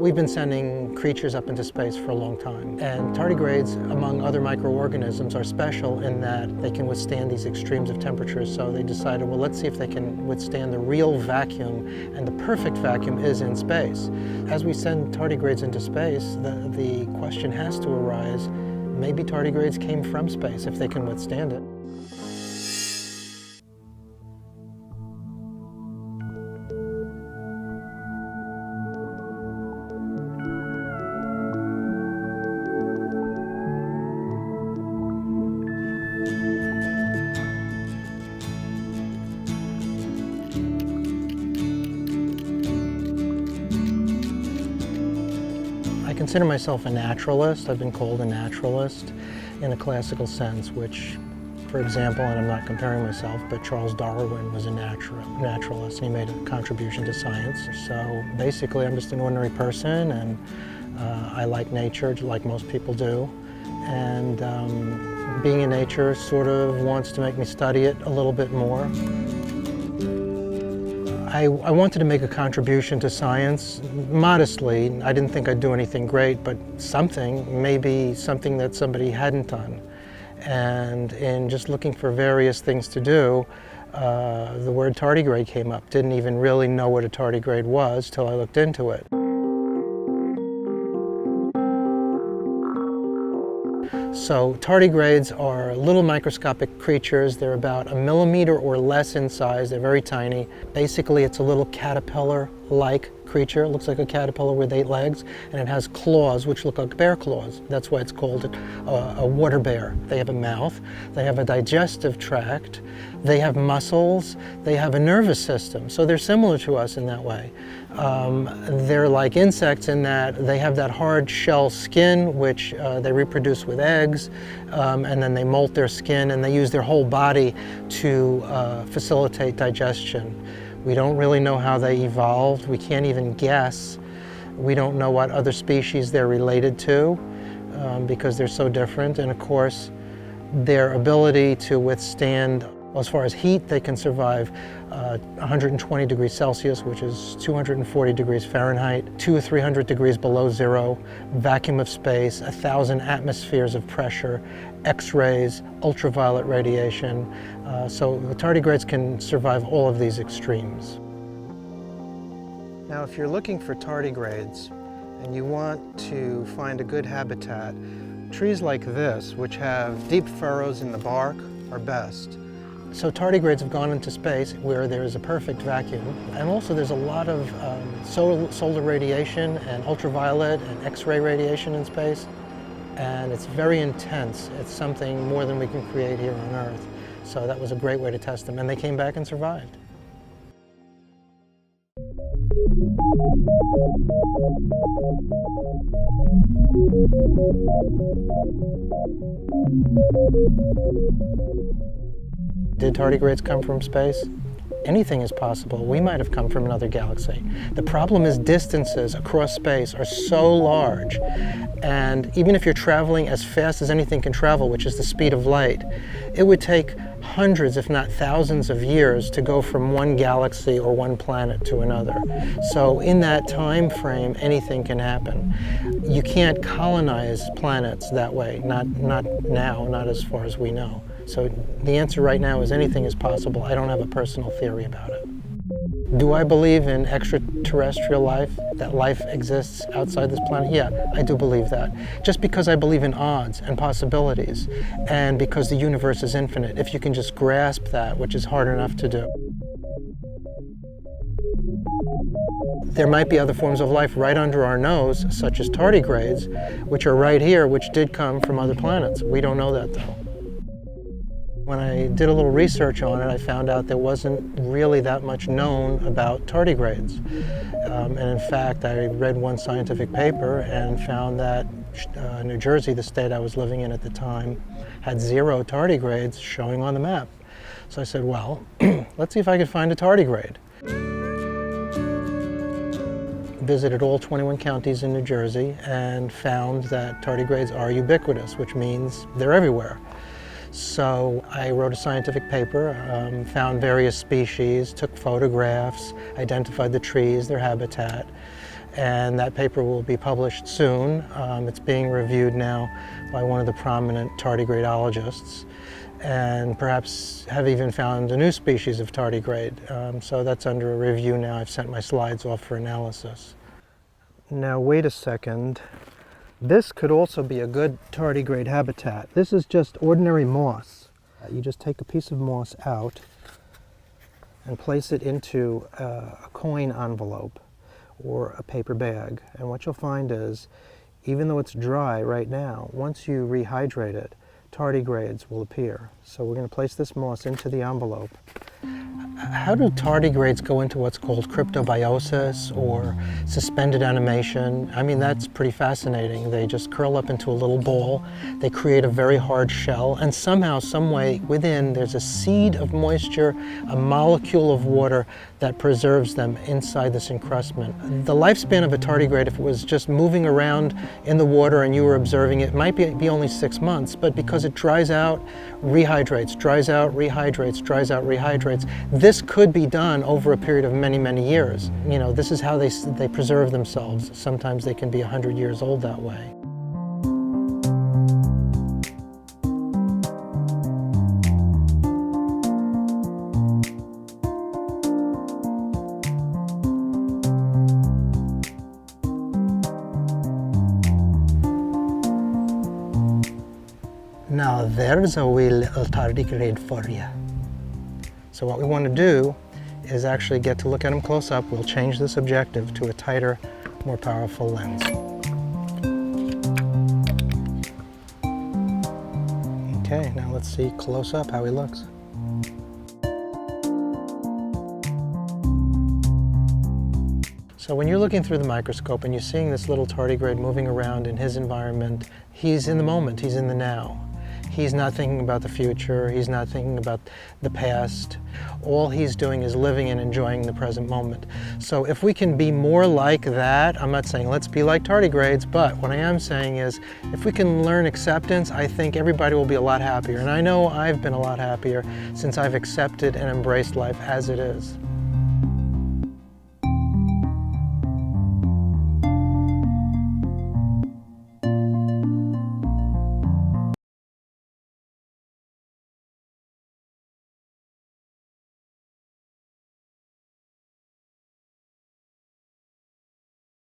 We've been sending creatures up into space for a long time, and tardigrades, among other microorganisms, are special in that they can withstand these extremes of temperatures. So they decided, well, let's see if they can withstand the real vacuum, and the perfect vacuum is in space. As we send tardigrades into space, the question has to arise, maybe tardigrades came from space if they can withstand it. I consider myself a naturalist. I've been called a naturalist in a classical sense, which, for example, and I'm not comparing myself, but Charles Darwin was a naturalist, and he made a contribution to science. So basically, I'm just an ordinary person, and I like nature, like most people do. And being in nature sort of wants to make me study it a little bit more. I wanted to make a contribution to science, modestly. I didn't think I'd do anything great, but something, maybe something that somebody hadn't done. And in just looking for various things to do, the word tardigrade came up. Didn't even really know what a tardigrade was till I looked into it. So tardigrades are little microscopic creatures. They're about 1 millimeter or less in size. They're very tiny. Basically, it's a little caterpillar-like creature. It looks like a caterpillar with 8 legs, and it has claws which look like bear claws. That's why it's called a water bear. They have a mouth, they have a digestive tract, they have muscles, they have a nervous system. So they're similar to us in that way. They're like insects in that they have that hard shell skin, which they reproduce with eggs, and then they molt their skin, and they use their whole body to facilitate digestion. We don't really know how they evolved. We can't even guess. We don't know what other species they're related to because they're so different. And of course, their ability to withstand, as far as heat, they can survive 120 degrees Celsius, which is 240 degrees Fahrenheit, 200 or 300 degrees below zero, vacuum of space, 1,000 atmospheres of pressure, X-rays, ultraviolet radiation. So the tardigrades can survive all of these extremes. Now, if you're looking for tardigrades and you want to find a good habitat, trees like this, which have deep furrows in the bark, are best. So tardigrades have gone into space where there is a perfect vacuum, and also there's a lot of solar radiation and ultraviolet and X-ray radiation in space, and it's very intense. It's something more than we can create here on Earth. So that was a great way to test them, and they came back and survived. Did tardigrades come from space? Anything is possible. We might have come from another galaxy. The problem is distances across space are so large, and even if you're traveling as fast as anything can travel, which is the speed of light, it would take hundreds, if not thousands of years to go from one galaxy or one planet to another. So in that time frame, anything can happen. You can't colonize planets that way, not now, not as far as we know. So the answer right now is anything is possible. I don't have a personal theory about it. Do I believe in extraterrestrial life, that life exists outside this planet? Yeah, I do believe that. Just because I believe in odds and possibilities, and because the universe is infinite, if you can just grasp that, which is hard enough to do. There might be other forms of life right under our nose, such as tardigrades, which are right here, which did come from other planets. We don't know that, though. When I did a little research on it, I found out there wasn't really that much known about tardigrades. And in fact, I read one scientific paper and found that New Jersey, the state I was living in at the time, had 0 tardigrades showing on the map. So I said, well, let's see if I could find a tardigrade. Visited all 21 counties in New Jersey and found that tardigrades are ubiquitous, which means they're everywhere. So I wrote a scientific paper, found various species, took photographs, identified the trees, their habitat, and that paper will be published soon. It's being reviewed now by one of the prominent tardigradologists, and perhaps have even found a new species of tardigrade. So that's under review now. I've sent my slides off for analysis. Now wait a second. This could also be a good tardigrade habitat. This is just ordinary moss. You just take a piece of moss out and place it into a coin envelope or a paper bag. And what you'll find is, even though it's dry right now, once you rehydrate it, tardigrades will appear. So we're going to place this moss into the envelope. How do tardigrades go into what's called cryptobiosis or suspended animation? I mean, that's pretty fascinating. They just curl up into a little ball, they create a very hard shell, and somehow, some way within, there's a seed of moisture, a molecule of water that preserves them inside this encrustment. The lifespan of a tardigrade, if it was just moving around in the water and you were observing it, might be only 6 months, but because it dries out, rehydrates, dries out, rehydrates, dries out, rehydrates, this could be done over a period of many, many years. You know, this is how they preserve themselves. Sometimes they can be 100 years old that way. Now there's a wee little tardigrade for you. So what we want to do is actually get to look at them close up. We'll change this objective to a tighter, more powerful lens. Okay, now let's see close up how he looks. So when you're looking through the microscope and you're seeing this little tardigrade moving around in his environment, he's in the moment, he's in the now. He's not thinking about the future, he's not thinking about the past. All he's doing is living and enjoying the present moment. So if we can be more like that, I'm not saying let's be like tardigrades, but what I am saying is if we can learn acceptance, I think everybody will be a lot happier. And I know I've been a lot happier since I've accepted and embraced life as it is.